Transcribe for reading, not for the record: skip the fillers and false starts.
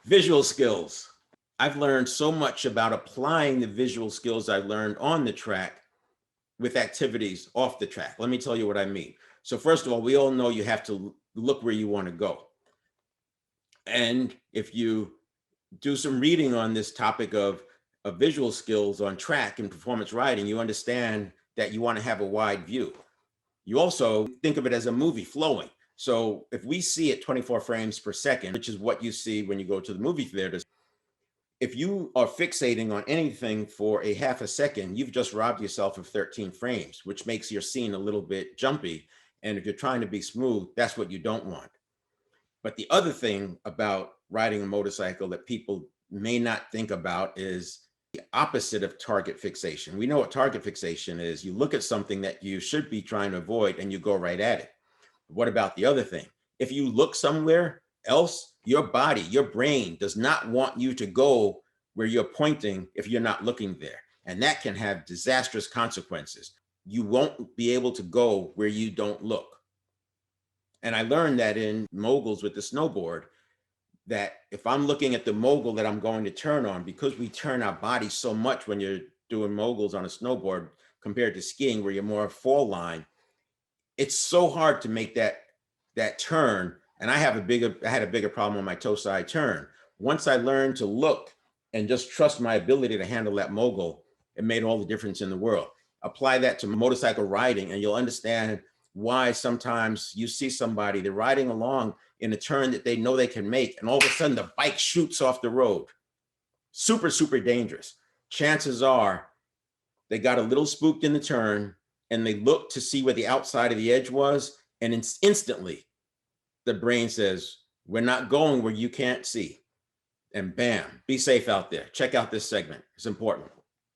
Visual skills. I've learned so much about applying the visual skills I learned on the track with activities off the track. Let me tell you what I mean. So first of all, we all know you have to look where you want to go. And if you do some reading on this topic of visual skills on track and performance riding, you understand that you want to have a wide view. You also think of it as a movie flowing. So if we see it 24 frames per second, which is what you see when you go to the movie theaters, if you are fixating on anything for a half a second, you've just robbed yourself of 13 frames, which makes your scene a little bit jumpy. And if you're trying to be smooth, that's what you don't want. But the other thing about riding a motorcycle that people may not think about is the opposite of target fixation. We know what target fixation is. You look at something that you should be trying to avoid and you go right at it. What about the other thing? If you look somewhere else, your body, your brain does not want you to go where you're pointing if you're not looking there. And that can have disastrous consequences. You won't be able to go where you don't look. And I learned that in moguls with the snowboard, that if I'm looking at the mogul that I'm going to turn on, because we turn our body so much when you're doing moguls on a snowboard compared to skiing where you're more fall line, it's so hard to make that turn. And I had a bigger problem on my toe side turn. Once I learned to look and just trust my ability to handle that mogul, it made all the difference in the world. Apply that to motorcycle riding and you'll understand why sometimes you see somebody, they're riding along in a turn that they know they can make, and all of a sudden the bike shoots off the road. Super, super dangerous. Chances are they got a little spooked in the turn and they looked to see where the outside of the edge was, and instantly the brain says, we're not going where you can't see. And bam, be safe out there. Check out this segment. It's important.